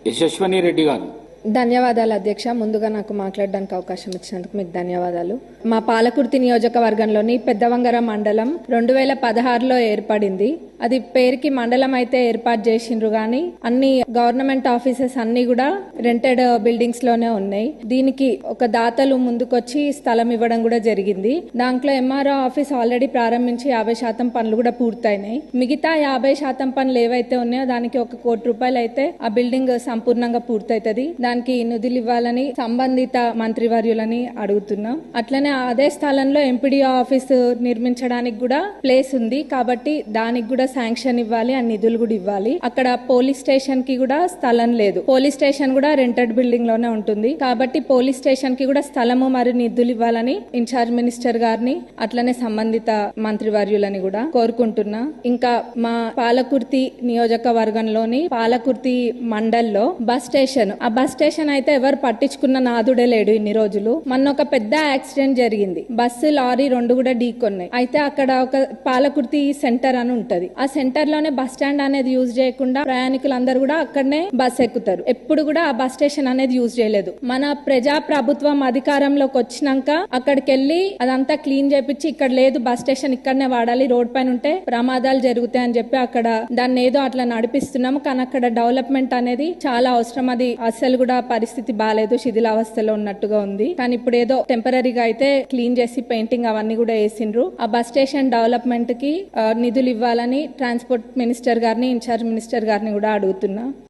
యశస్వని రెడ్డి గారు. ధన్యవాదాలు అధ్యక్ష. ముందుగా నాకు మాట్లాడడానికి అవకాశం ఇచ్చినందుకు మీకు ధన్యవాదాలు. మా పాలకుర్తి నియోజకవర్గంలోని పెద్దవంగర మండలం 2016లో ఏర్పడింది. అది పేరుకి మండలం అయితే ఏర్పాటు చేసిండ్రు గాని అన్ని గవర్నమెంట్ ఆఫీసెస్ అన్ని కూడా రెంటెడ్ బిల్డింగ్స్ లోనే ఉన్నాయి. దీనికి ఒక దాతలు ముందుకొచ్చి స్థలం ఇవ్వడం కూడా జరిగింది. దాంట్లో ఎంఆర్ఓ ఆఫీస్ ఆల్రెడీ ప్రారంభించి 50% పనులు కూడా పూర్తయినాయి. మిగతా 50% పనులు ఏవైతే ఉన్నాయో దానికి ₹1 కోటి అయితే ఆ బిల్డింగ్ సంపూర్ణంగా పూర్తవుతుంది. దానికి నిధులు ఇవ్వాలని సంబంధిత మంత్రివర్యులని అడుగుతున్నాం. అట్లనే అదే స్థలంలో ఎంపీడీఓ ఆఫీస్ నిర్మించడానికి కూడా ప్లేస్ ఉంది కాబట్టి దానికి కూడా శాంక్షన్ ఇవ్వాలి, ఆ నిధులు కూడా ఇవ్వాలి. అక్కడ పోలీస్ స్టేషన్ కి కూడా స్థలం లేదు. పోలీస్ స్టేషన్ కూడా రెంటెడ్ బిల్డింగ్ లోనే ఉంటుంది కాబట్టి పోలీస్ స్టేషన్ కి కూడా స్థలము మరియు నిధులు ఇవ్వాలని ఇన్ఛార్జ్ మినిస్టర్ గారిని అట్లనే సంబంధిత మంత్రివర్యులని కూడా కోరుకుంటున్నా. ఇంకా మా పాలకుర్తి నియోజకవర్గంలోని పాలకుర్తి మండల్లో బస్ స్టేషన్, ఆ బస్ స్టేషన్ అయితే ఎవరు పట్టించుకున్న నాదుడే లేడు ఇన్ని రోజులు. మొన్న ఒక పెద్ద యాక్సిడెంట్ జరిగింది. బస్సు లారీ 2 కూడా ఢీకొన్నాయి. అయితే అక్కడ ఒక పాలకుర్తి సెంటర్ అని ఉంటది. ఆ సెంటర్ లోనే బస్ స్టాండ్ అనేది యూజ్ చేయకుండా ప్రయాణికులందరూ కూడా అక్కడనే బస్ ఎక్కుతారు. ఎప్పుడు కూడా ఆ బస్ స్టేషన్ అనేది యూజ్ చేయలేదు. మన ప్రజా ప్రభుత్వం అధికారంలోకి వచ్చినాక అక్కడికి వెళ్లి అదంతా క్లీన్ చేపించి ఇక్కడ లేదు బస్ స్టేషన్ ఇక్కడనే వాడాలి, రోడ్ పైన ఉంటే ప్రమాదాలు జరుగుతాయి అని చెప్పి అక్కడ దాన్ని ఏదో అట్లా నడిపిస్తున్నాము. కానీ అక్కడ డెవలప్మెంట్ అనేది చాలా అవసరం. అది అసలు కూడా పరిస్థితి బాగాలేదు, శిథిలావస్థలో ఉన్నట్టుగా ఉంది. కానీ ఇప్పుడు ఏదో టెంపరీగా అయితే క్లీన్ చేసి పెయింటింగ్ అవన్నీ కూడా వేసిండ్రు. ఆ బస్ స్టేషన్ డెవలప్మెంట్ కి నిధులు ఇవ్వాలని ట్రాన్స్పోర్ట్ మినిస్టర్ గారిని, ఇన్ఛార్జ్ మినిస్టర్ గారిని కూడా అడుగుతున్నా.